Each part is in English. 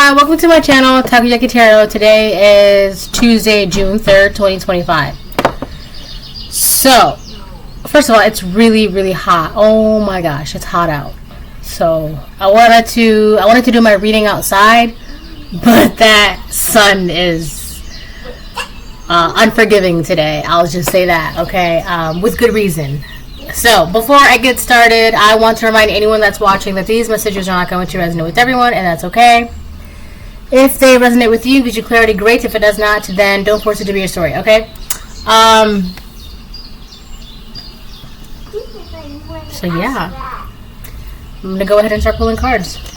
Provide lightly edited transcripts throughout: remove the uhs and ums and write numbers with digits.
Hi, welcome to my channel, Takoyaki Tarot. Today is Tuesday, June 3rd, 2025. So, first of all, it's really, really hot. Oh my gosh, it's hot out. So, I wanted to do my reading outside, but that sun is unforgiving today. I'll just say that, okay? With good reason. So, before I get started, I want to remind anyone that's watching that these messages are not going to resonate with everyone, and that's okay. If they resonate with you, gives you clarity, great. If it does not, then don't force it to be your story, okay? So yeah. I'm going to go ahead and start pulling cards. This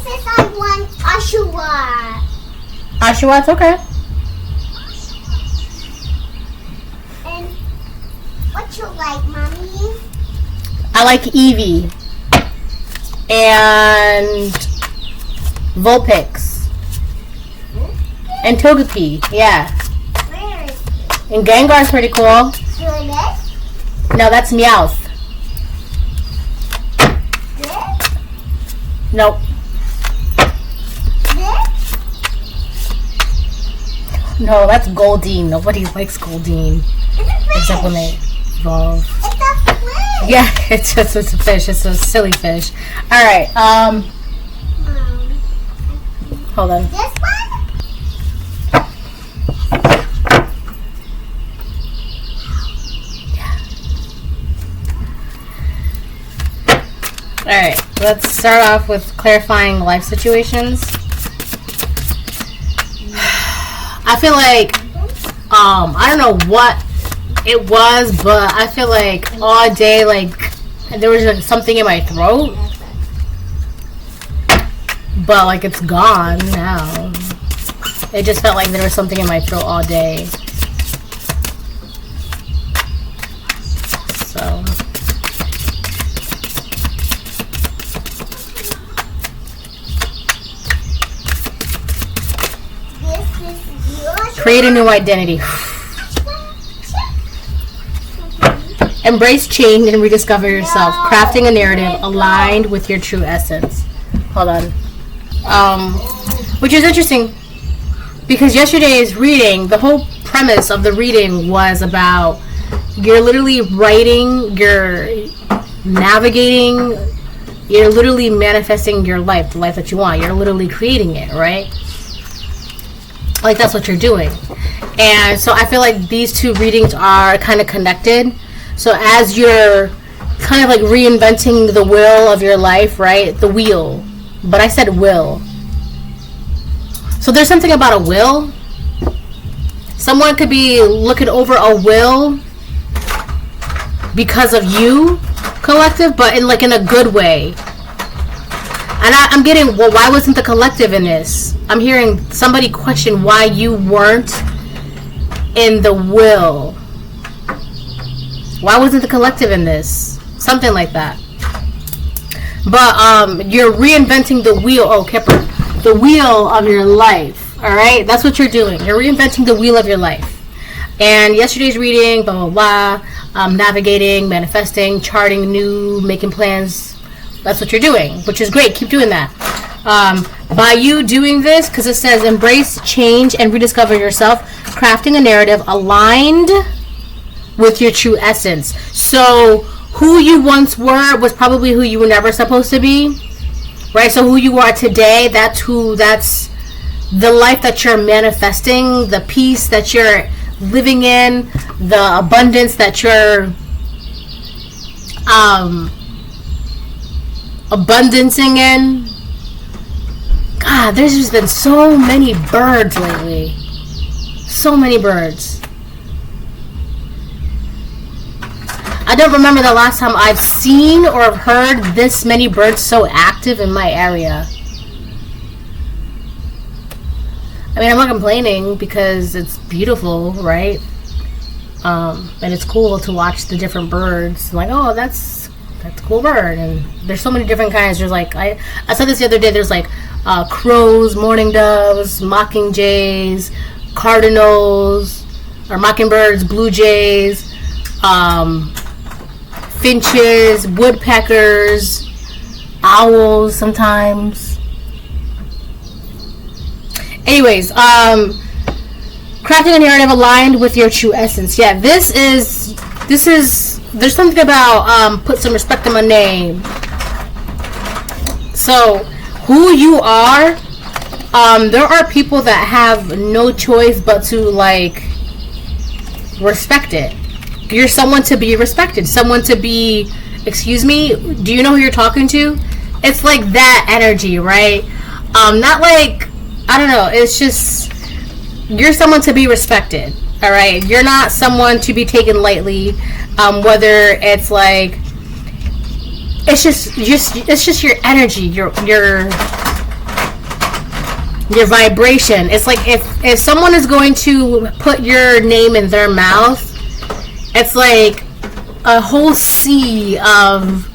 is I want Ashua. Ashua, it's okay. And what you like, Mommy? I like Evie. And Vulpix. And Togepi, yeah. Where is it? And Gengar's pretty cool. This? No, that's Meowth. This? Nope. This? No, that's Goldeen. Nobody likes Goldeen. It's a fish. Except when they evolve. It's a fish. Yeah, it's a fish. It's a silly fish. Alright, hold on. This one? Alright, let's start off with clarifying life situations. I feel like, I don't know what it was, but I feel like all day, like, there was like something in my throat. But, like, it's gone now. It just felt like there was something in my throat all day. So. This is yours. Create a new identity. Embrace change and rediscover yourself. Crafting a narrative aligned with your true essence. Hold on. Which is interesting because yesterday's reading, the whole premise of the reading was about you're literally writing, you're navigating, you're literally manifesting your life, the life that you want. You're literally creating it, right? Like that's what you're doing. And so I feel like these two readings are kind of connected. So as you're kind of like reinventing the wheel of your life, right? The wheel. But I said will. So there's something about a will. Someone could be looking over a will because of you, collective, but in like in a good way. And I'm getting, well, why wasn't the collective in this? I'm hearing somebody question why you weren't in the will. Why wasn't the collective in this? Something like that. But you're reinventing the wheel. Oh, Kipper. The wheel of your life. Alright? That's what you're doing. You're reinventing the wheel of your life. And yesterday's reading, blah, blah, blah. Navigating, manifesting, charting new, making plans. That's what you're doing. Which is great. Keep doing that. By you doing this, because it says embrace, change, and rediscover yourself. Crafting a narrative aligned with your true essence. So who you once were was probably who you were never supposed to be, right? So who you are today, that's the life that you're manifesting, the peace that you're living in, the abundance that you're abundancing in. God, there's just been so many birds lately. So many birds. I don't remember the last time I've seen or heard this many birds so active in my area. I mean, I'm not complaining because it's beautiful, right? And it's cool to watch the different birds. I'm like, oh, that's a cool bird. And there's so many different kinds. There's like, I saw this the other day. There's like crows, mourning doves, mockingjays, cardinals, or mockingbirds, blue jays, finches, woodpeckers, owls sometimes. Anyways, crafting a narrative aligned with your true essence. Yeah, this is there's something about put some respect in my name. So who you are, there are people that have no choice but to like respect it. You're someone to be respected, someone to be, excuse me, do you know who you're talking to? It's like that energy, right? Not like, I don't know, it's just, you're someone to be respected, all right? You're not someone to be taken lightly, whether it's like, it's just your energy, your vibration. It's like if someone is going to put your name in their mouth, it's like a whole sea of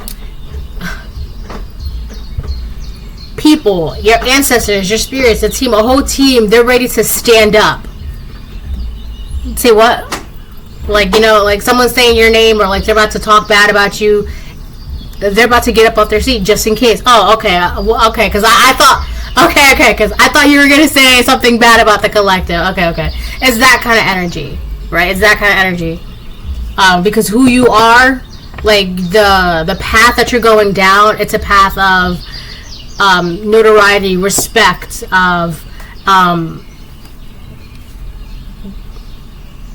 people, your ancestors, your spirits, a team, a whole team. They're ready to stand up. Say what? Like, you know, like someone's saying your name, or like they're about to talk bad about you. They're about to get up off their seat just in case. Oh, okay, okay, because I thought, okay, because I thought you were gonna say something bad about the collective. Okay, it's that kind of energy, right? It's that kind of energy, because who you are, like the path that you're going down, it's a path of notoriety, respect, of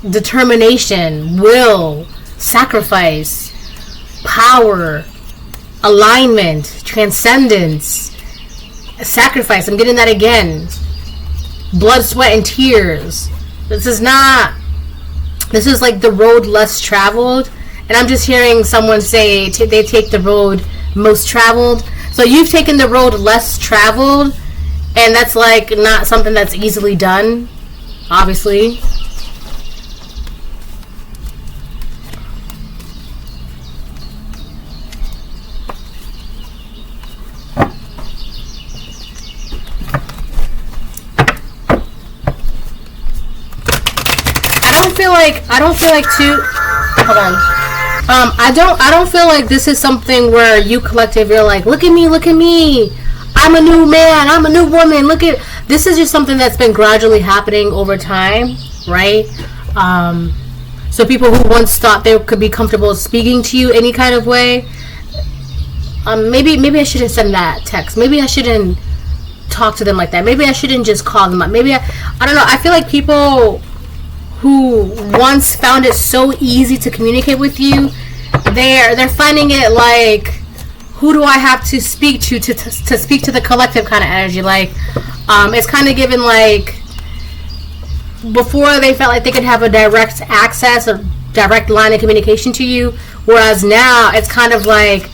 determination, will, sacrifice, power, alignment, transcendence, sacrifice. I'm getting that again. Blood, sweat, and tears. This is like the road less traveled. And I'm just hearing someone say they take the road most traveled. So you've taken the road less traveled, and that's like not something that's easily done, obviously. I don't feel like hold on. I don't feel like this is something where you collective, you're like, look at me, I'm a new man, I'm a new woman, this is just something that's been gradually happening over time, right? So people who once thought they could be comfortable speaking to you any kind of way, maybe I shouldn't send that text, maybe I shouldn't talk to them like that, maybe I shouldn't just call them up, maybe I don't know. I feel like people who once found it so easy to communicate with you, they're finding it like, who do I have to speak to speak to the collective kind of energy? Like, it's kind of given like, before they felt like they could have a direct access or direct line of communication to you, whereas now it's kind of like,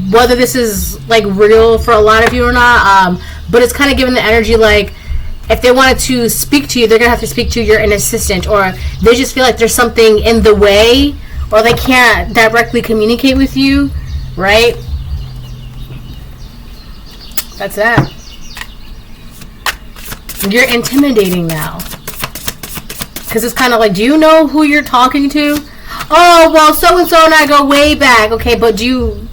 whether this is like real for a lot of you or not, but it's kind of given the energy like, if they wanted to speak to you, they're going to have to speak to your inner assistant, or they just feel like there's something in the way, or they can't directly communicate with you, right? That's that. You're intimidating now. Because it's kind of like, do you know who you're talking to? Oh, well, so-and-so and I go way back. Okay, but do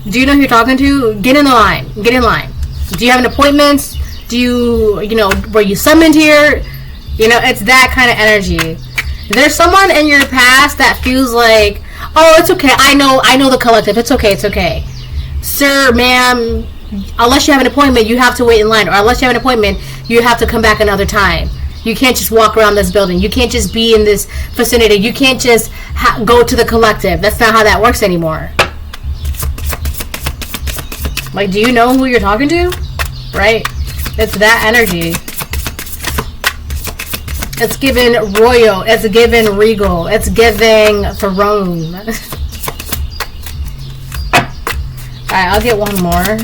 you know who you're talking to? Get in the line. Get in line. Do you have an appointment? Do you know, were you summoned here? You know, it's that kind of energy. There's someone in your past that feels like, oh, it's okay. I know the collective. It's okay. Sir, ma'am, unless you have an appointment, you have to wait in line. Or unless you have an appointment, you have to come back another time. You can't just walk around this building. You can't just be in this vicinity. You can't just go to the collective. That's not how that works anymore. Like, do you know who you're talking to? Right? It's that energy. It's given royal. It's given regal. It's giving throne. Alright, I'll get one more.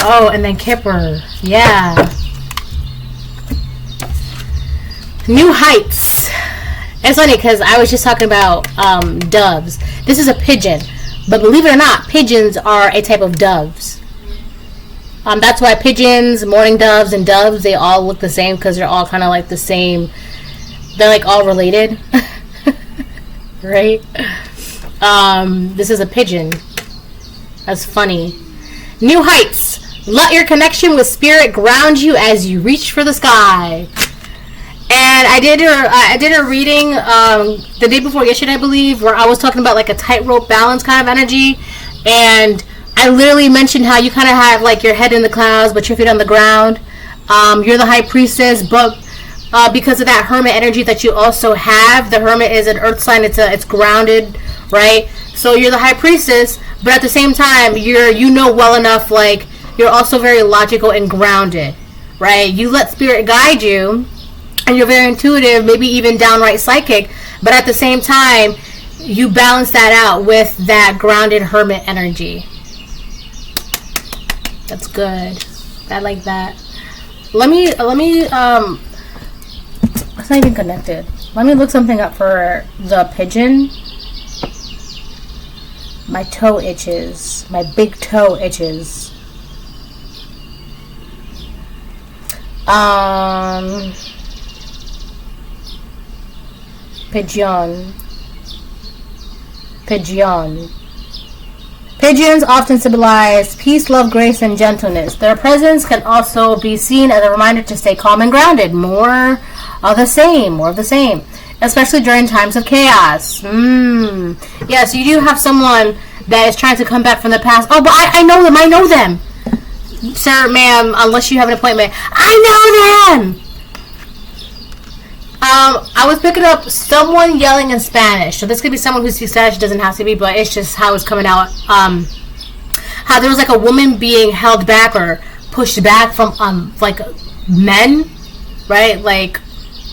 Oh, and then Kipper. Yeah. New heights. It's funny because I was just talking about doves. This is a pigeon. But believe it or not, pigeons are a type of doves. That's why pigeons, mourning doves, and doves, they all look the same because they're all kind of like the same. They're like all related. Right? This is a pigeon. That's funny. New heights. Let your connection with spirit ground you as you reach for the sky. And I did a reading the day before yesterday, I believe, where I was talking about like a tightrope balance kind of energy. And I literally mentioned how you kind of have like your head in the clouds, but your feet on the ground. You're the high priestess, but because of that hermit energy that you also have, the hermit is an earth sign. It's grounded, right? So you're the high priestess, but at the same time, you know well enough, like you're also very logical and grounded, right? You let spirit guide you, and you're very intuitive, maybe even downright psychic, but at the same time, you balance that out with that grounded hermit energy. That's good. I like that. Let me it's not even connected. Let me look something up for the pigeon. My toe itches. My big toe itches. Pigeon. Pigeons often symbolize peace, love, grace, and gentleness. Their presence can also be seen as a reminder to stay calm and grounded. More of the same, especially during times of chaos. Yes, you do have someone that is trying to come back from the past. Oh, but I know them. Sir, ma'am, unless you have an appointment. I know them! I was picking up someone yelling in Spanish. So this could be someone who speaks Spanish. It doesn't have to be, but it's just how it's coming out. How there was like a woman being held back or pushed back from like men, right? Like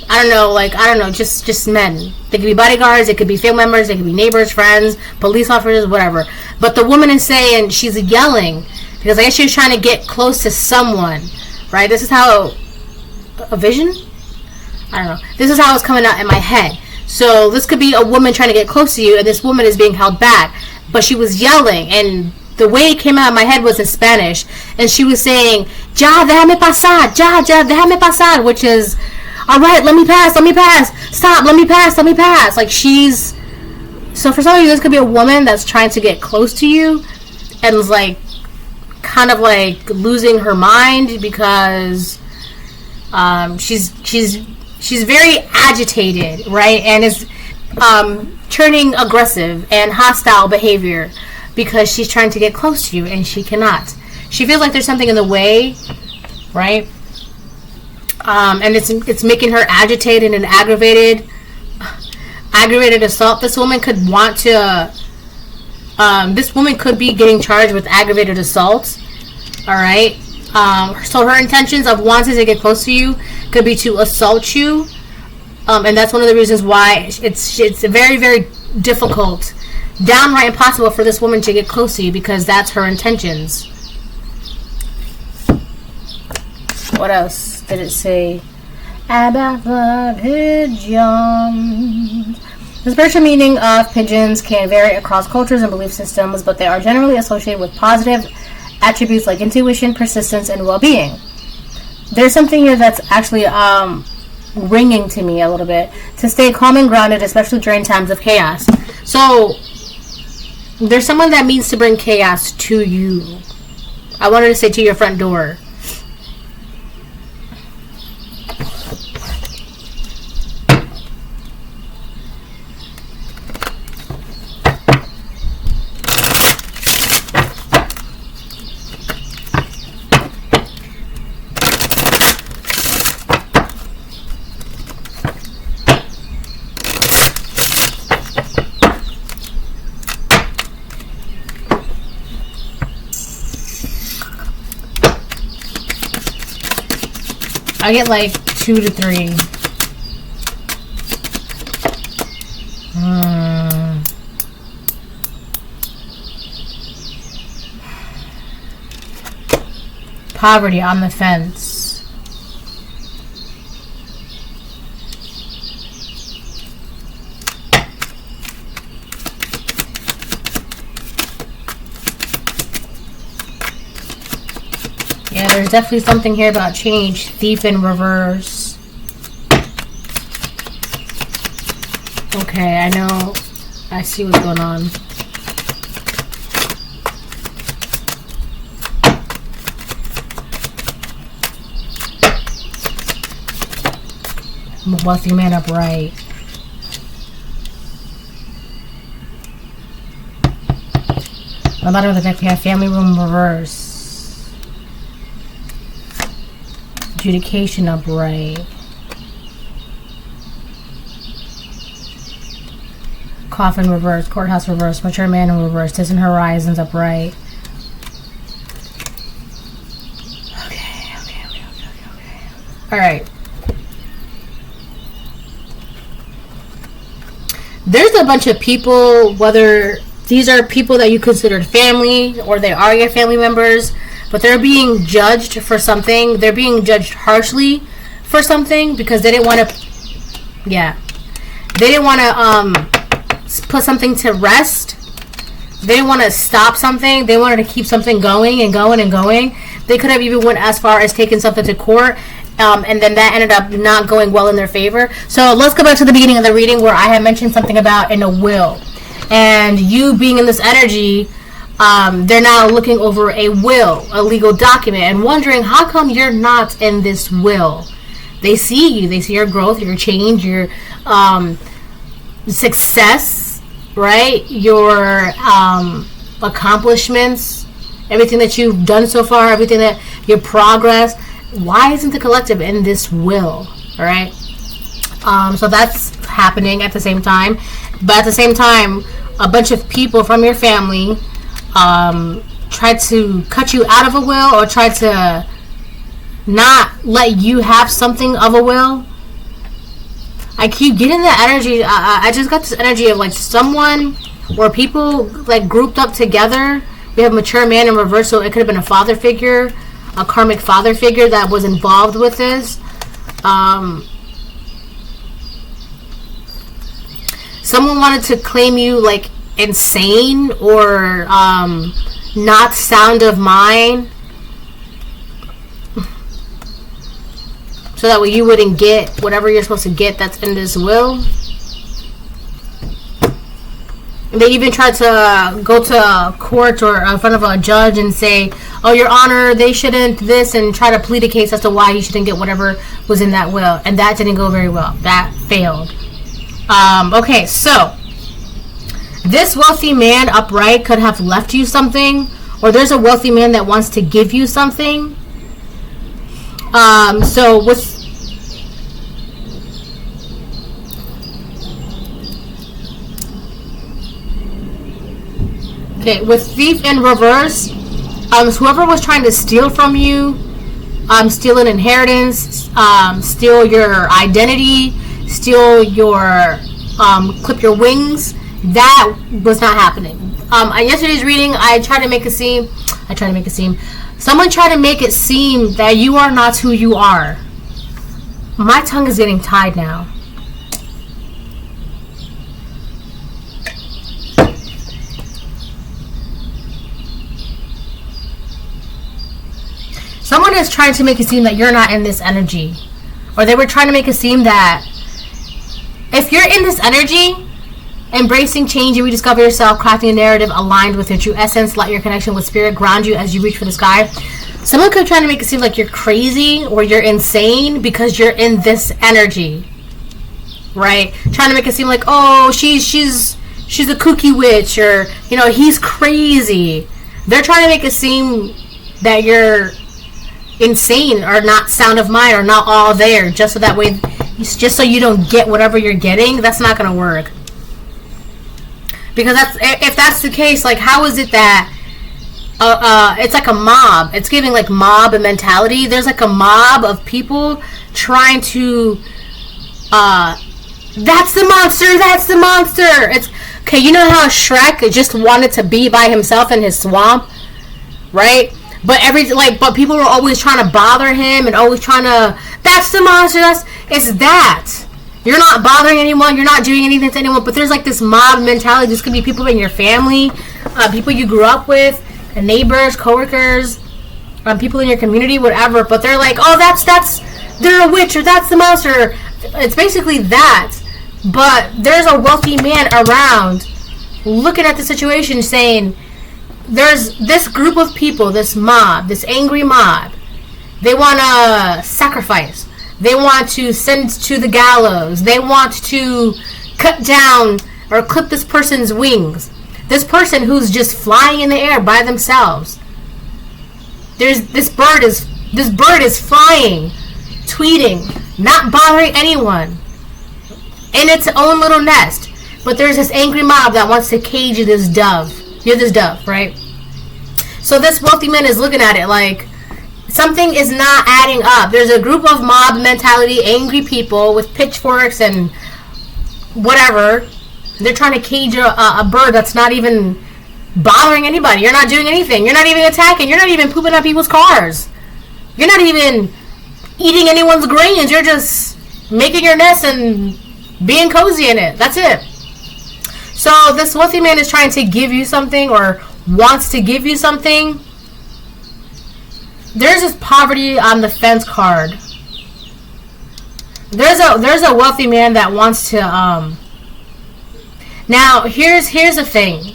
I don't know, just men. They could be bodyguards, it could be family members, they could be neighbors, friends, police officers, whatever. But the woman is saying, she's yelling because I guess she was trying to get close to someone, right? This is how a vision. I don't know. This is how it's coming out in my head. So this could be a woman trying to get close to you, and this woman is being held back. But she was yelling, and the way it came out of my head was in Spanish. And she was saying, "Ya, déjame pasar. Ya, déjame pasar," which is, "All right, let me pass. Stop, let me pass." Like she's... So for some of you, this could be a woman that's trying to get close to you and is like, kind of like losing her mind because she's very agitated, right? And is turning aggressive and hostile behavior because she's trying to get close to you and she cannot. She feels like there's something in the way, right? And it's making her agitated and aggravated assault. This woman could want to. This woman could be getting charged with aggravated assault. All right. So her intentions of wanting to get close to you could be to assault you, and that's one of the reasons why it's very, very difficult, downright impossible for this woman to get close to you because that's her intentions. What else did it say about the pigeons? The spiritual meaning of pigeons can vary across cultures and belief systems, but they are generally associated with positive attributes like intuition, persistence, and well-being. There's something here that's actually ringing to me a little bit. To stay calm and grounded, especially during times of chaos. So there's someone that means to bring chaos to you. I wanted to say to your front door. I get like 2 to 3. Poverty on the fence. Yeah, there's definitely something here about change. Thief in reverse. Okay, I know. I see what's going on. Wealthy man upright. On the bottom of the deck, we have family room reverse. Adjudication upright. Coffin reverse. Courthouse reverse. Mature man in reverse. Distant horizons upright. Okay. Alright. There's a bunch of people, whether these are people that you considered family or they are your family members, but they're being judged for something. They're being judged harshly for something because they didn't want to, they didn't want to put something to rest. They didn't want to stop something. They wanted to keep something going and going and going. They could have even went as far as taking something to court, and then that ended up not going well in their favor. So let's go back to the beginning of the reading where I had mentioned something about in a will. And you being in this energy, they're now looking over a will, a legal document, and wondering how come you're not in this will. They see you. They see your growth, your change, your success, right? Your accomplishments, everything that you've done so far, everything that your progress. Why isn't the collective in this will? All right. So that's happening at the same time. But at the same time, a bunch of people from your family try to cut you out of a will or try to not let you have something of a will. I keep getting that energy. I just got this energy of like someone or people like grouped up together. We have mature man in reverse, so it could have been a father figure, a karmic father figure that was involved with this. Someone wanted to claim you like insane or not sound of mind, so that way you wouldn't get whatever you're supposed to get that's in this will. They even tried to go to court or in front of a judge and say, "Oh, Your Honor, they shouldn't this," and try to plead a case as to why he shouldn't get whatever was in that will. And that didn't go very well. That failed. Okay, so this wealthy man upright could have left you something, or there's a wealthy man that wants to give you something. So with thief in reverse, whoever was trying to steal from you, steal an inheritance, steal your identity, steal your, clip your wings, that was not happening. In yesterday's reading, someone tried to make it seem that you are not who you are. My tongue is getting tied now. Someone is trying to make it seem that you're not in this energy. Or they were trying to make it seem that if you're in this energy, embracing change and rediscover yourself, crafting a narrative aligned with your true essence, let your connection with spirit ground you as you reach for the sky. Someone could try to make it seem like you're crazy or you're insane because you're in this energy. Right? Trying to make it seem like, oh, she's a kooky witch, or, you know, he's crazy. They're trying to make it seem that you're insane or not sound of mind or not all there, just so that way, just so you don't get whatever you're getting. That's not going to work. Because if that's the case, like, how is it that it's like a mob? It's giving like mob mentality. There's like a mob of people trying to that's the monster, that's the monster. It's okay. You know how Shrek just wanted to be by himself in his swamp, right? But but people were always trying to bother him and always trying to, that's the monster, it's that. You're not bothering anyone, you're not doing anything to anyone, but there's like this mob mentality. This could be people in your family, people you grew up with, neighbors, coworkers, people in your community, whatever, but they're like, oh, they're a witch, or that's the monster. It's basically that. But there's a wealthy man around looking at the situation saying, there's this group of people, this mob, this angry mob. They want to sacrifice. They want to send to the gallows. They want to cut down or clip this person's wings. This person who's just flying in the air by themselves. This bird is flying, tweeting, not bothering anyone, in its own little nest. But there's this angry mob that wants to cage this dove. You're this dove, right? So this wealthy man is looking at it like something is not adding up. There's a group of mob mentality, angry people with pitchforks and whatever. They're trying to cage a bird that's not even bothering anybody. You're not doing anything. You're not even attacking. You're not even pooping on people's cars. You're not even eating anyone's grains. You're just making your nest and being cozy in it. That's it. So this wealthy man is trying to give you something or wants to give you something. There's this poverty on the fence card. There's a wealthy man that wants to now here's the thing.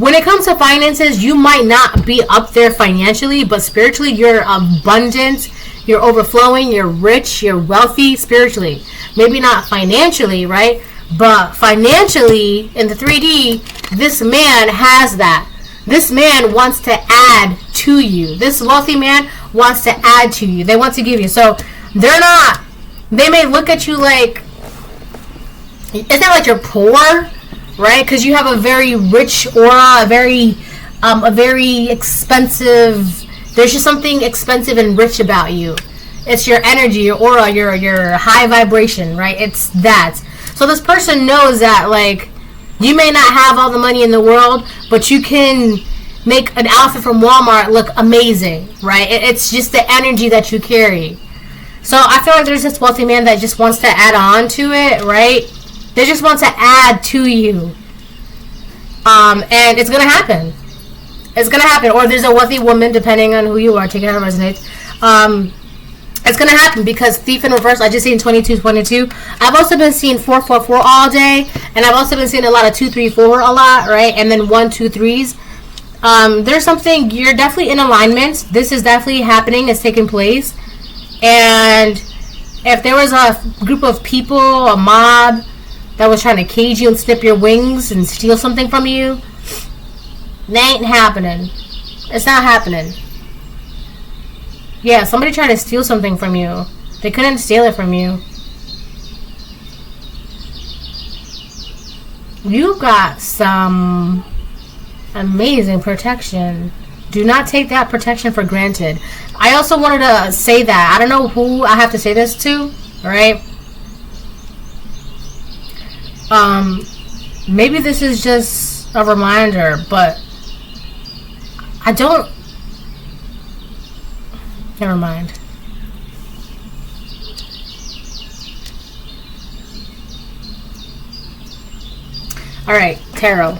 When it comes to finances, you might not be up there financially, but spiritually you're abundant, you're overflowing, you're rich, you're wealthy spiritually. Maybe not financially, right? But financially, in the 3D, this man has that. This man wants to add to you. This wealthy man wants to add to you. They want to give you. So they may look at you like, it's not like you're poor, right? Because you have a very rich aura, a very expensive, there's just something expensive and rich about you. It's your energy, your aura, your high vibration, right? It's that. So this person knows that, like, you may not have all the money in the world, but you can make an outfit from Walmart look amazing, right? It's just the energy that you carry. So I feel like there's this wealthy man that just wants to add on to it, right? They just want to add to you. And it's going to happen. It's going to happen. Or there's a wealthy woman, depending on who you are, taking how it resonates. It's going to happen because thief in reverse, I just seen 2222. I've also been seeing 444 all day. And I've also been seeing a lot of 234 a lot, right? And then 123s. There's something, you're definitely in alignment. This is definitely happening. It's taking place. And if there was a group of people, a mob, that was trying to cage you and snip your wings and steal something from you, that ain't happening. It's not happening. Yeah, somebody tried to steal something from you. They couldn't steal it from you. You got some amazing protection. Do not take that protection for granted. I also wanted to say that. I don't know who I have to say this to, right? Maybe this is just a reminder, but I don't. Never mind. All right, tarot.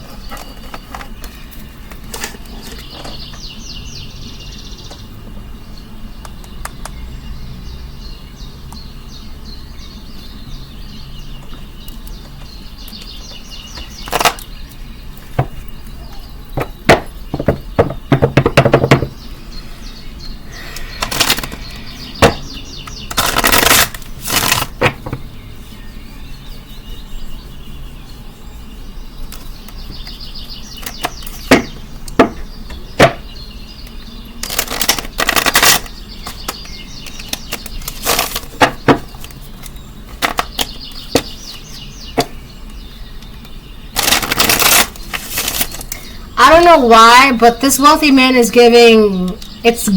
I don't know why, but this wealthy man is giving, it's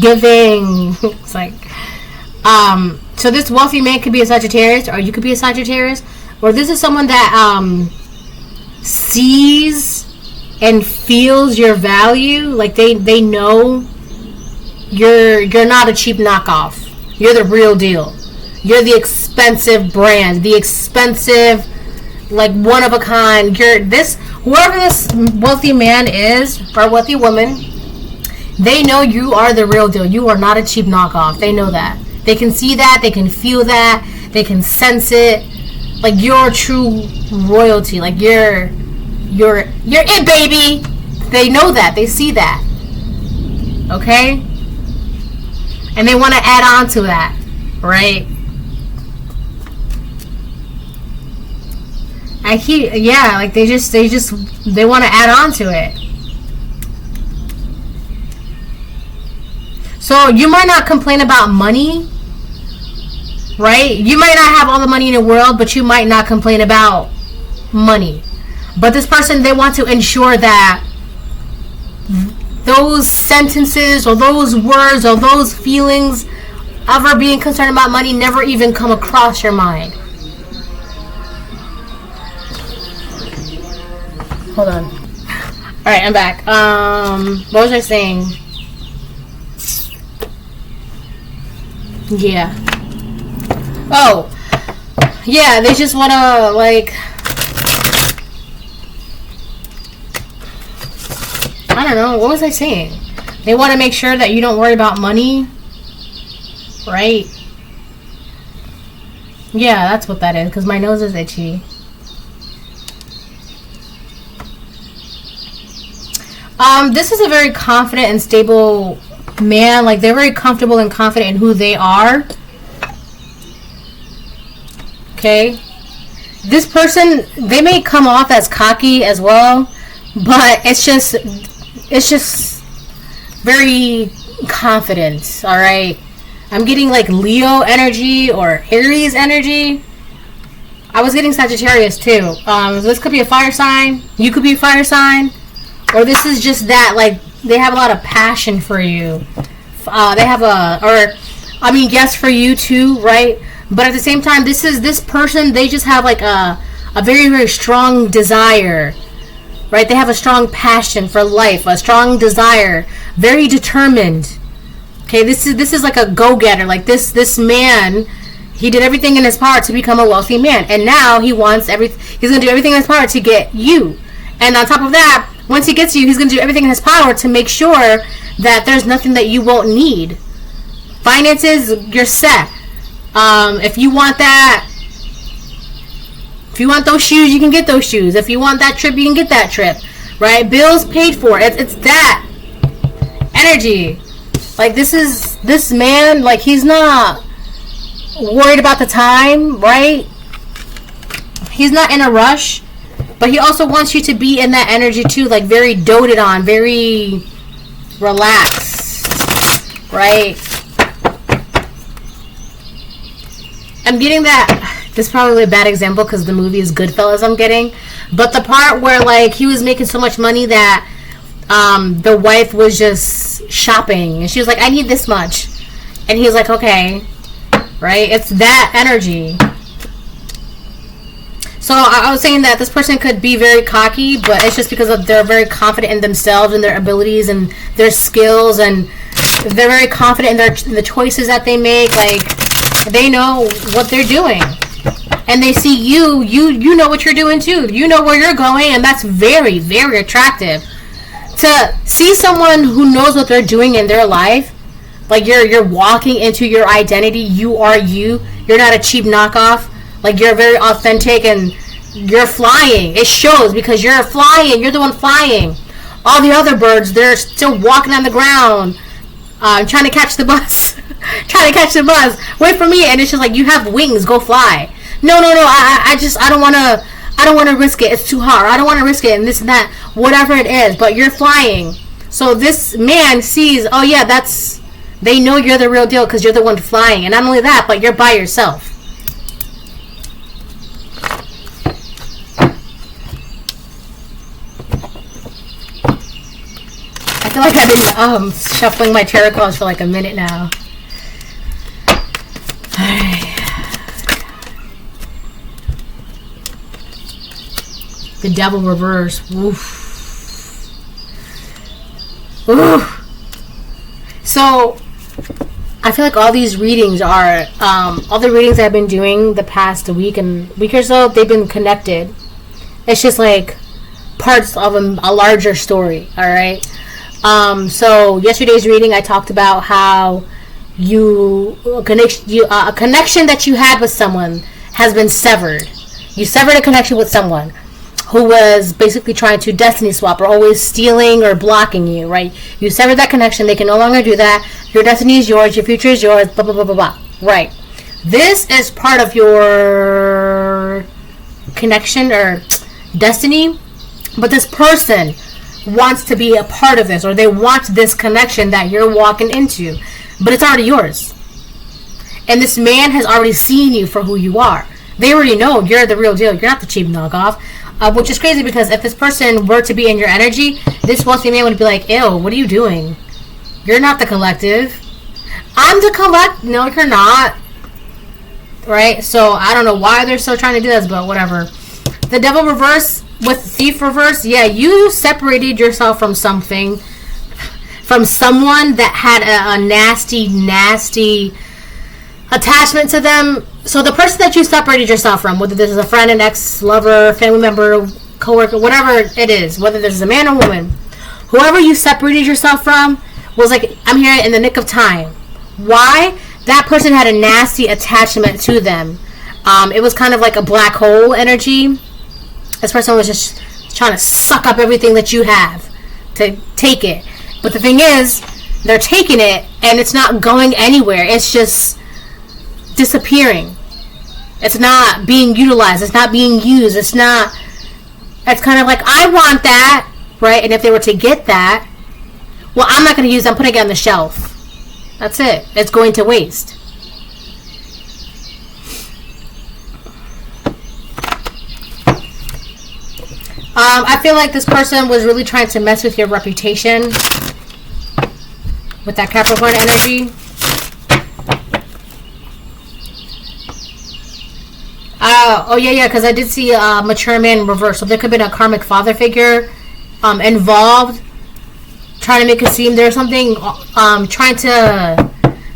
like, so this wealthy man could be a Sagittarius, or you could be a Sagittarius, or this is someone that, sees and feels your value, like they know you're not a cheap knockoff. You're the real deal. You're the expensive brand, the expensive, like, one of a kind. Whoever this wealthy man is, or wealthy woman, they know you are the real deal. You are not a cheap knockoff. They know that. They can see that. They can feel that. They can sense it. Like, you're true royalty. Like, you're it, baby. They know that. They see that. Okay? And they want to add on to that, right? Yeah, like they want to add on to it. So you might not complain about money, right? You might not have all the money in the world, but you might not complain about money. But this person, they want to ensure that those sentences or those words or those feelings of her being concerned about money never even come across your mind. Hold on. Alright, I'm back. What was I saying? Yeah. Oh. Yeah, they just wanna, like... I don't know. What was I saying? They want to make sure that you don't worry about money. Right? Yeah, that's what that is. Because my nose is itchy. This is a very confident and stable man. Like, they're very comfortable and confident in who they are. Okay? This person, they may come off as cocky as well. But it's just very confident, alright? I'm getting like Leo energy or Aries energy. I was getting Sagittarius too. This could be a fire sign. You could be a fire sign. Or this is just that, like, they have a lot of passion for you. They have yes, for you too, right? But at the same time, this person, they just have like a very, very strong desire. Right? They have a strong passion for life, a strong desire, very determined. Okay, this is like a go-getter. Like this man, he did everything in his power to become a wealthy man, and now he's gonna do everything in his power to get you. And on top of that, once he gets you, he's gonna do everything in his power to make sure that there's nothing that you won't need. Finances, you're set. If you want that. If you want those shoes, you can get those shoes. If you want that trip, you can get that trip. Right? Bills paid for. It's that energy. Like, this man, like, he's not worried about the time, right? He's not in a rush. But he also wants you to be in that energy too. Like, very doted on. Very relaxed. Right? I'm getting that... This is probably a bad example because the movie is Goodfellas I'm getting. But the part where, like, he was making so much money that the wife was just shopping. And she was like, I need this much. And he was like, okay. Right? It's that energy. So I was saying that this person could be very cocky, but it's just because they're very confident in themselves and their abilities and their skills. And they're very confident in the choices that they make. Like, they know what they're doing. And they see you know what you're doing too. You know where you're going, and that's very, very attractive. To see someone who knows what they're doing in their life, like you're walking into your identity, you are you. You're not a cheap knockoff. Like, you're very authentic and you're flying. It shows because you're flying. You're the one flying. All the other birds, they're still walking on the ground, trying to catch the bus. Trying to catch the bus. Wait for me. And it's just like, you have wings. Go fly. No. I don't want to risk it. It's too hard. I don't want to risk it. And this and that. Whatever it is. But you're flying. So this man sees, oh yeah, they know you're the real deal because you're the one flying. And not only that, but you're by yourself. I feel like I've been shuffling my tarot cards for like a minute now. Alright. The devil reverse. Oof. Oof. So, I feel like all these readings are, all the readings I've been doing the past week or so, they've been connected. It's just like parts of a larger story, alright? So yesterday's reading, I talked about how a connection that you had with someone has been severed. You severed a connection with someone who was basically trying to destiny swap or always stealing or blocking you, right? You severed that connection. They can no longer do that. Your destiny is yours. Your future is yours. Blah, blah, blah, blah, blah. Right. This is part of your connection or destiny, but this person wants to be a part of this, or they want this connection that you're walking into, but it's already yours. And this man has already seen you for who you are. They already know you're the real deal. You're not the cheap knockoff. Which is crazy, because if this person were to be in your energy, this wealthy man would be like, ew, what are you doing? You're not the collective. I'm the collect. No, you're not. Right? So I don't know why they're still trying to do this, but whatever. The devil reverse with thief reverse. Yeah, you separated yourself from something, from someone that had a nasty attachment to them. So the person that you separated yourself from, whether this is a friend, an ex, lover, family member, coworker, whatever it is, whether this is a man or woman, whoever you separated yourself from was like, I'm here in the nick of time. Why? That person had a nasty attachment to them. It was kind of like a black hole energy. This person was just trying to suck up everything that you have to take it. But the thing is, they're taking it and it's not going anywhere. It's just disappearing. It's not being utilized. It's not being used. It's kind of like, I want that, right? And if they were to get that, well, I'm not going to use it. I'm putting it on the shelf. That's it. It's going to waste. I feel like this person was really trying to mess with your reputation with that Capricorn energy. Oh yeah, because I did see a mature man reverse. So there could have been a karmic father figure involved, trying to make it seem there's something, trying to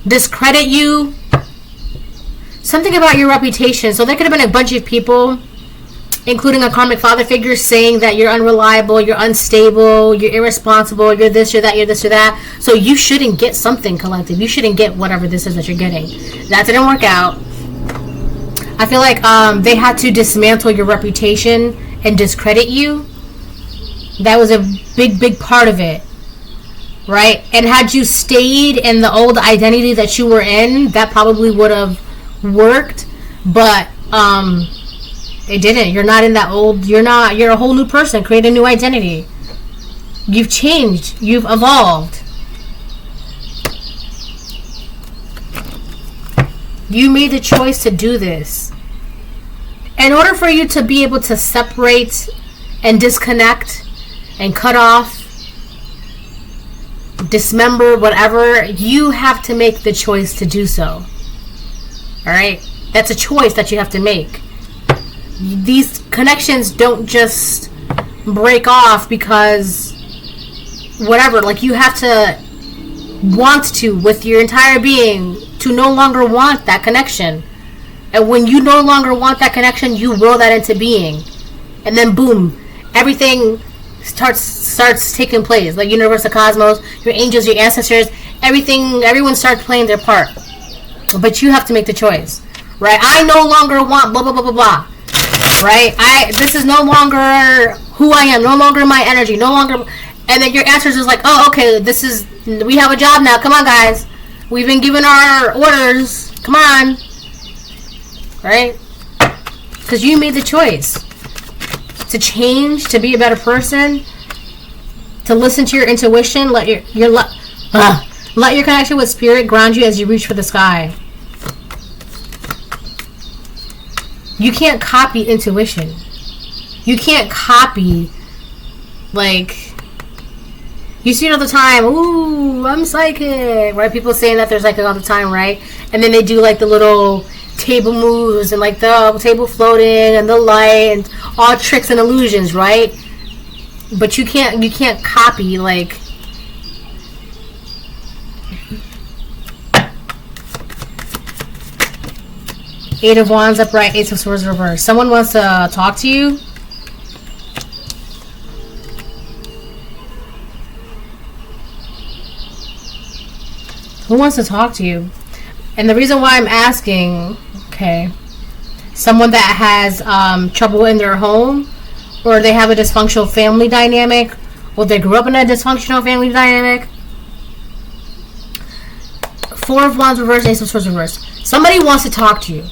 discredit you. Something about your reputation. So there could have been a bunch of people, including a karmic father figure, saying that you're unreliable, you're unstable, you're irresponsible, you're this, you're that, you're this, or that. So you shouldn't get something, collective. You shouldn't get whatever this is that you're getting. That didn't work out. I feel like they had to dismantle your reputation and discredit you. That was a big part of it, right? And had you stayed in the old identity that you were in, that probably would have worked. But it didn't. You're not in that old. You're a whole new person. Create a new identity. You've changed. You've evolved. You made the choice to do this. In order for you to be able to separate and disconnect and cut off, dismember, whatever, you have to make the choice to do so. Alright? That's a choice that you have to make. These connections don't just break off because whatever. Like, you have to want to, with your entire being, to no longer want that connection. And when you no longer want that connection, you will that into being. And then boom, everything starts taking place. Like universe, the cosmos, your angels, your ancestors, everyone starts playing their part. But you have to make the choice. Right? I no longer want blah blah blah blah blah. Right? This is no longer who I am, no longer my energy, no longer. And then your answers is like, oh, okay, we have a job now. Come on, guys. We've been given our orders. Come on. Right? Because you made the choice to change, to be a better person, to listen to your intuition, let your connection with spirit ground you as you reach for the sky. You can't copy intuition. You can't copy, like, you see it all the time. Ooh, I'm psychic, right? People saying that they're psychic all the time, right? And then they do like the little table moves and like the table floating and the light and all tricks and illusions, right? But you can't copy, like, Eight of Wands upright, Ace of Swords reverse. Someone wants to talk to you. Who wants to talk to you? And the reason why I'm asking, okay, someone that has trouble in their home, or they have a dysfunctional family dynamic, or they grew up in a dysfunctional family dynamic. Four of Wands reverse, Ace of Swords reverse. Somebody wants to talk to you.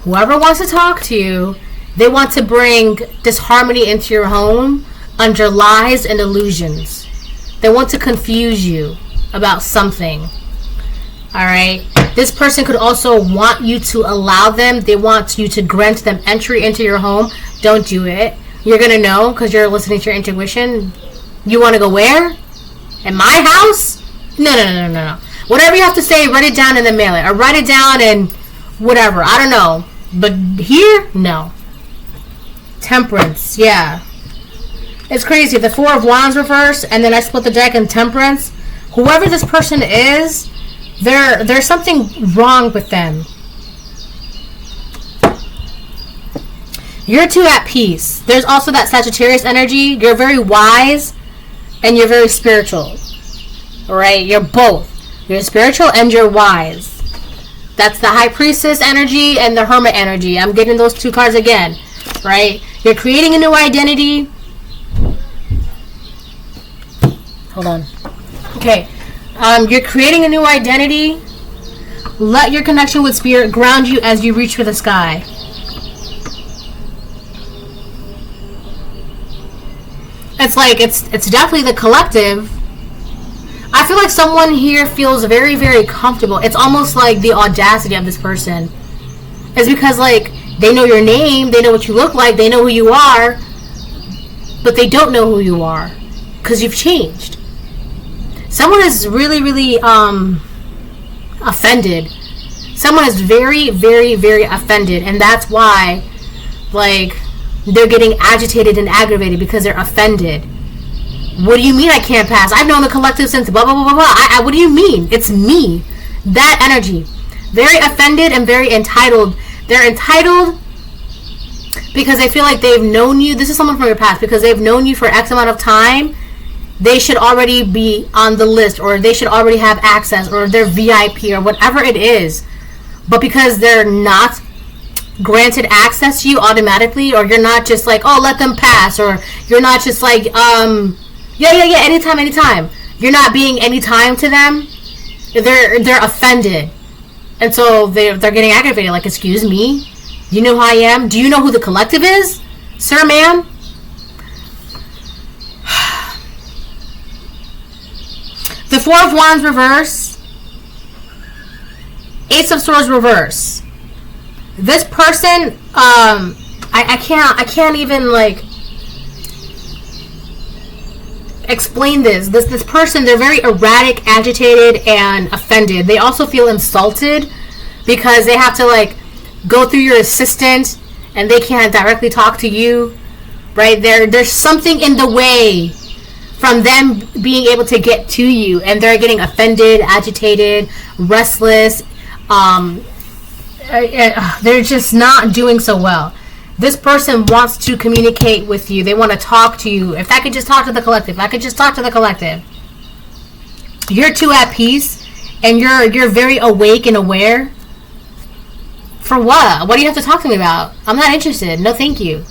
Whoever wants to talk to you They want to bring disharmony into your home under lies and illusions. They want to confuse you about something. Alright? This person could also want you to allow them. They want you to grant them entry into your home. Don't do it. You're going to know because you're listening to your intuition. You want to go where? In my house? No. Whatever you have to say, write it down and then mail it. Or write it down and whatever. I don't know. But here? No. Temperance. Yeah. It's crazy. The Four of Wands reverse, and then I split the deck in Temperance. Whoever this person is, there's something wrong with them. You're too at peace. There's also that Sagittarius energy. You're very wise and you're very spiritual. Alright? You're both. You're spiritual and you're wise. That's the High Priestess energy and the Hermit energy. I'm getting those two cards again. Right? You're creating a new identity. Hold on. Okay. You're creating a new identity. Let your connection with spirit ground you as you reach for the sky. It's like, it's definitely the collective. I feel like someone here feels very, very comfortable. It's almost like the audacity of this person. It's because, like, they know your name, they know what you look like, they know who you are, but they don't know who you are. Because you've changed. Someone is really, really, offended. Someone is very, very, very offended. And that's why, like, they're getting agitated and aggravated because they're offended. What do you mean I can't pass? I've known the collective since blah, blah, blah, blah, blah. What do you mean? It's me. That energy. Very offended and very entitled. They're entitled because they feel like they've known you. This is someone from your past. Because they've known you for X amount of time. They should already be on the list. Or they should already have access. Or they're VIP. Or whatever it is. But because they're not granted access to you automatically, or you're not just like, oh, let them pass, or you're not just like, yeah, anytime. You're not being anytime to them. They're offended, and so they're getting aggravated. Like, excuse me, do you know who I am? Do you know who the collective is, sir, ma'am? The Four of Wands reverse, Ace of Swords reverse. This person, I can't even, like, explain this. This person, they're very erratic, agitated, and offended. They also feel insulted because they have to, like, go through your assistant and they can't directly talk to you, right? There's something in the way from them being able to get to you, and they're getting offended, agitated, restless, they're just not doing so well. This person wants to communicate with you. They want to talk to you. If I could just talk to the collective. You're too at peace, and you're very awake and aware. For what? What do you have to talk to me about? I'm not interested. No, thank you.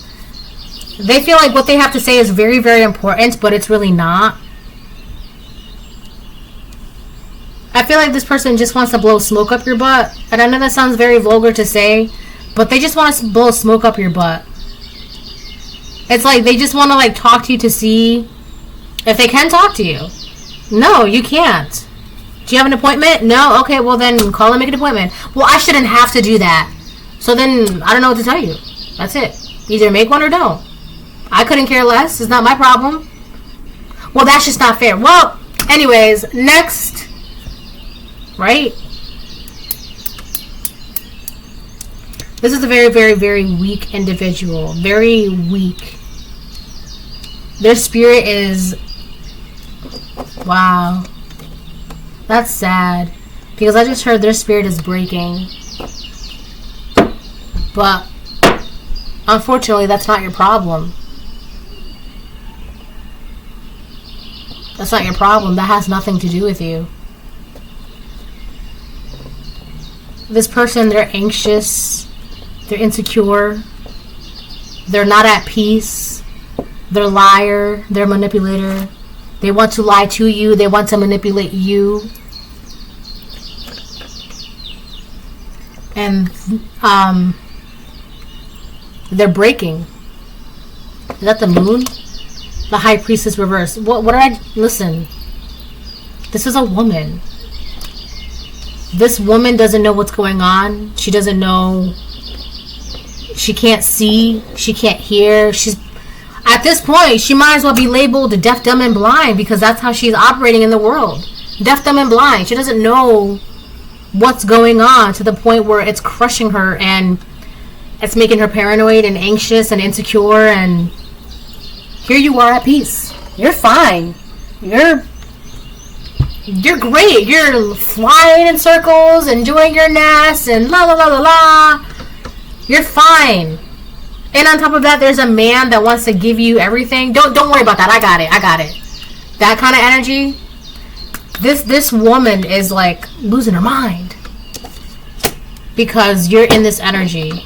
They feel like what they have to say is very, very important, but it's really not. I feel like this person just wants to blow smoke up your butt. And I know that sounds very vulgar to say, but they just want to blow smoke up your butt. It's like they just want to, like, talk to you to see if they can talk to you. No, you can't. Do you have an appointment? No? Okay, well then call and make an appointment. Well, I shouldn't have to do that. So then I don't know what to tell you. That's it. Either make one or don't. I couldn't care less. It's not my problem. Well, that's just not fair. Well, anyways, next. Right? This is a very, very, very weak individual. Very weak. Their spirit is... Wow. That's sad. Because I just heard their spirit is breaking. But, unfortunately, that's not your problem. That's not your problem. That has nothing to do with you. This person, they're anxious, they're insecure, they're not at peace, they're a liar, they're a manipulator. They want to lie to you, they want to manipulate you. And They're breaking. Is that the moon? The high priestess reverse. What did I... Listen. This is a woman. This woman doesn't know what's going on. She doesn't know... She can't see. She can't hear. She's... At this point, she might as well be labeled deaf, dumb, and blind because that's how she's operating in the world. Deaf, dumb, and blind. She doesn't know what's going on to the point where it's crushing her and it's making her paranoid and anxious and insecure, and here you are at peace. You're fine. You're great. You're flying in circles, enjoying your nest, and la la la la la. You're fine. And on top of that, there's a man that wants to give you everything. Don't worry about that. I got it. That kind of energy. This woman is like losing her mind because you're in this energy.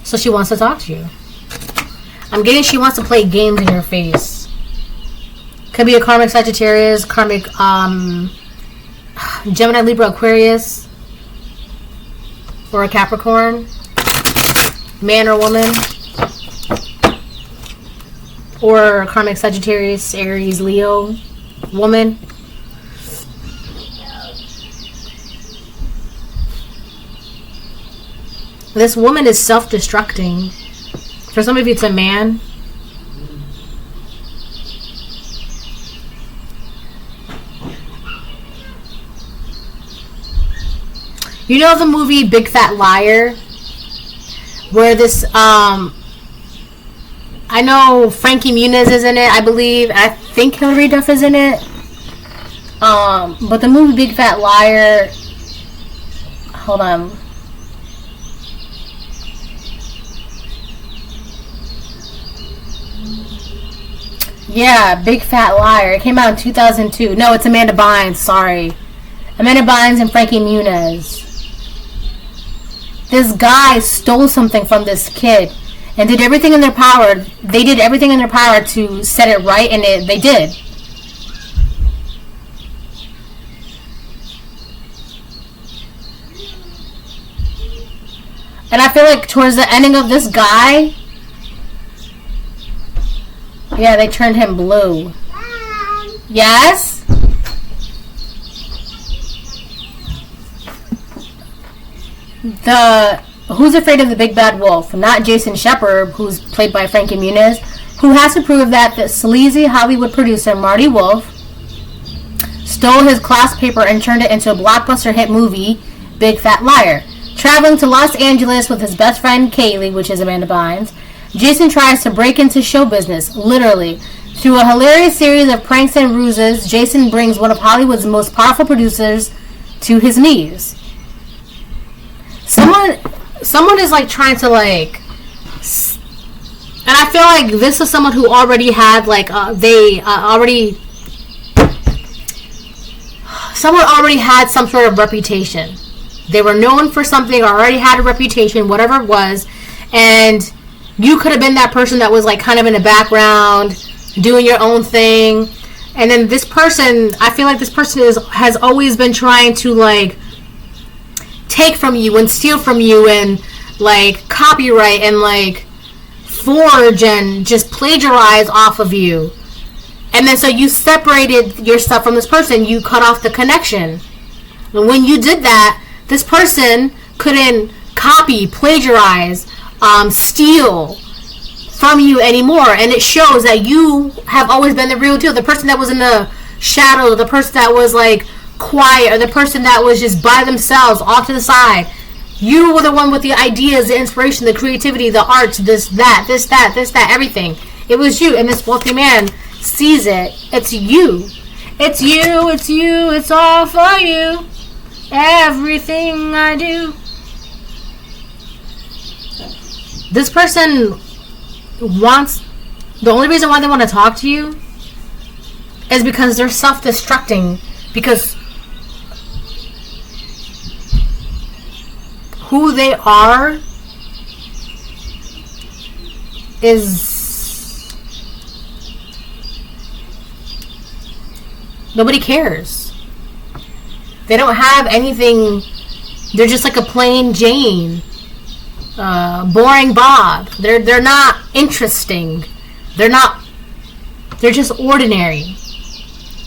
So she wants to talk to you. I'm getting she wants to play games in your face. Could be a karmic Sagittarius, karmic Gemini, Libra, Aquarius, or a Capricorn, man or woman, or a karmic Sagittarius, Aries, Leo, woman. This woman is self-destructing. For some of you, it's a man. You know the movie Big Fat Liar? Where this, I know Frankie Muniz is in it, I believe. I think Hilary Duff is in it. But the movie Big Fat Liar... Hold on. Yeah, Big Fat Liar. It came out in 2002. No, it's Amanda Bynes. Sorry. Amanda Bynes and Frankie Muniz. This guy stole something from this kid and did everything in their power. They did everything in their power to set it right, and they did. And I feel like towards the ending of this guy... Yeah, they turned him blue. Yes? Who's Afraid of the Big Bad Wolf? Not Jason Shepard, who's played by Frankie Muniz, who has to prove that the sleazy Hollywood producer Marty Wolf stole his class paper and turned it into a blockbuster hit movie, Big Fat Liar. Traveling to Los Angeles with his best friend Kaylee, which is Amanda Bynes, Jason tries to break into show business, literally. Through a hilarious series of pranks and ruses, Jason brings one of Hollywood's most powerful producers to his knees. Someone is like trying to like, and I feel like this is someone who already had like, someone already had some sort of reputation. They were known for something, or already had a reputation, whatever it was, and you could have been that person that was like kind of in the background, doing your own thing. And then this person, I feel like this person has always been trying to like take from you and steal from you and like copyright and like forge and just plagiarize off of you. And then so you separated yourself from this person. You cut off the connection. And when you did that, this person couldn't copy, plagiarize, steal from you anymore. And it shows that you have always been the real deal. The person that was in the shadow, the person that was like quiet, or the person that was just by themselves off to the side. You were the one with the ideas, the inspiration, the creativity, the arts, this, that, everything. It was you. And this wealthy man sees it. It's you. It's you. It's you. It's all for you. Everything I do. This person wants... The only reason why they want to talk to you is because they're self-destructing. Because who they are is... Nobody cares. They don't have anything. They're just like a plain Jane. boring Bob. They're not interesting. They're just ordinary.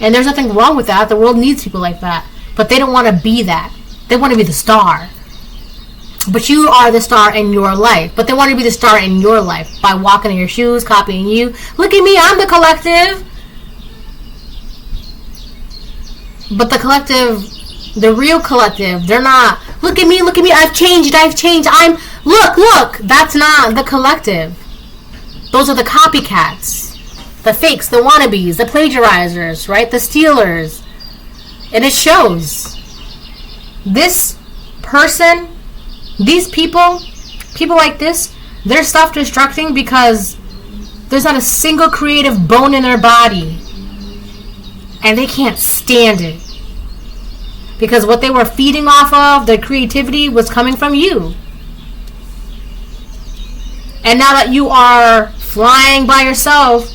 And there's nothing wrong with that. The world needs people like that. But they don't want to be that. They want to be the star. But you are the star in your life. But they want to be the star in your life by walking in your shoes, copying you. Look at me, I'm the collective. But the collective, the real collective, they're not, look at me, I've changed, look, that's not the collective. Those are the copycats. The fakes, the wannabes, the plagiarizers, right? The stealers. And it shows. This person, these people like this, they're self-destructing because there's not a single creative bone in their body. And they can't stand it. Because what they were feeding off of, their creativity, was coming from you. And now that you are flying by yourself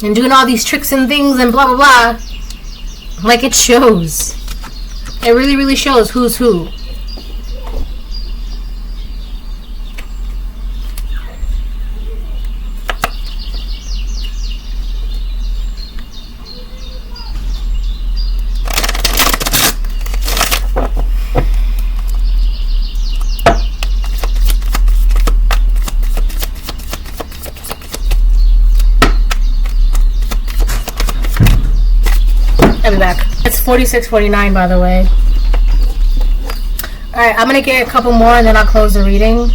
and doing all these tricks and things and blah, blah, blah, like, it shows. It really, really shows who's who. I'll be back. It's 46:49, by the way. Alright, I'm gonna get a couple more and then I'll close the reading.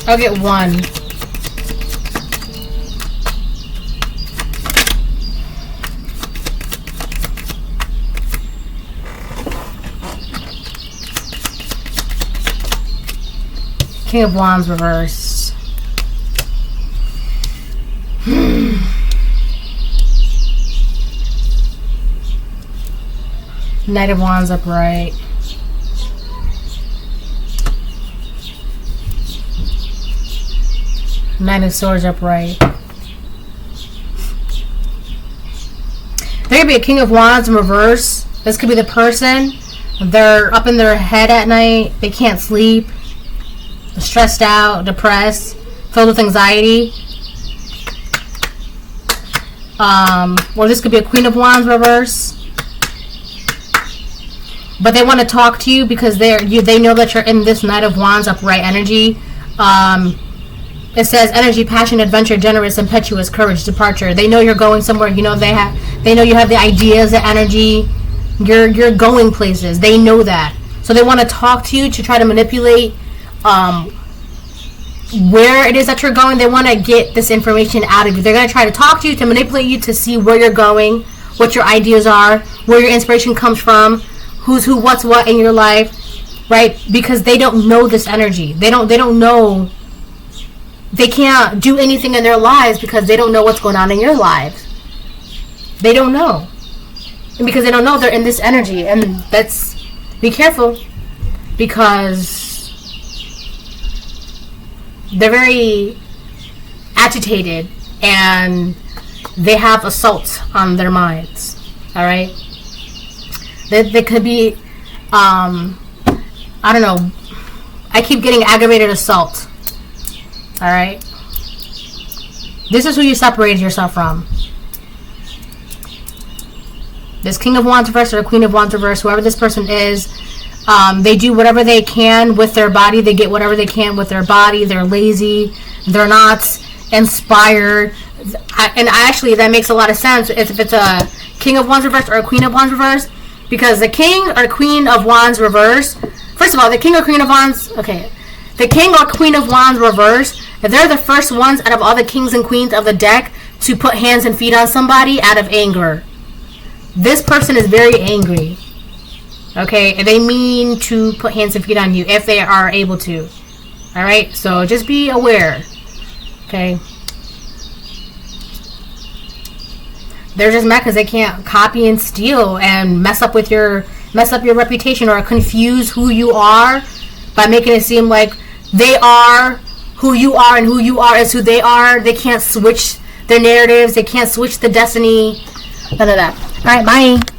I'll get one. King of Wands reverse. Knight of Wands upright. Nine of Swords upright. There could be a King of Wands in reverse. This could be the person. They're up in their head at night. They can't sleep. They're stressed out, depressed, filled with anxiety. Or this could be a Queen of Wands reverse. But they want to talk to you because they know that you're in this Knight of Wands upright energy. It says energy, passion, adventure, generous, impetuous, courage, departure. They know you're going somewhere. You know they know you have the ideas, the energy. You're going places. They know that. So they want to talk to you to try to manipulate where it is that you're going. They want to get this information out of you. They're going to try to talk to you to manipulate you to see where you're going, what your ideas are, where your inspiration comes from, who's who, what's what in your life, right? Because they don't know this energy. They don't know. They can't do anything in their lives because they don't know what's going on in your lives. They don't know. And because they don't know, they're in this energy. And that's, be careful, because they're very agitated and they have assault on their minds. Alright? They could be, I don't know, I keep getting aggravated assault. Alright? This is who you separated yourself from. This King of Wands reverse or Queen of Wands reverse, whoever this person is, they do whatever they can with their body. They get whatever they can with their body. They're lazy. They're not inspired. And actually, that makes a lot of sense if it's a King of Wands reverse or a Queen of Wands reverse. Because the King or Queen of Wands reverse, first of all, the King or Queen of Wands, okay. The King or Queen of Wands reverse, if they're the first ones out of all the kings and queens of the deck to put hands and feet on somebody out of anger. This person is very angry. Okay? They mean to put hands and feet on you if they are able to. Alright? So just be aware. Okay. They're just mad because they can't copy and steal and mess up your reputation or confuse who you are by making it seem like they are who you are and who you are is who they are. They can't switch their narratives. They can't switch the destiny. None of that. All right, bye.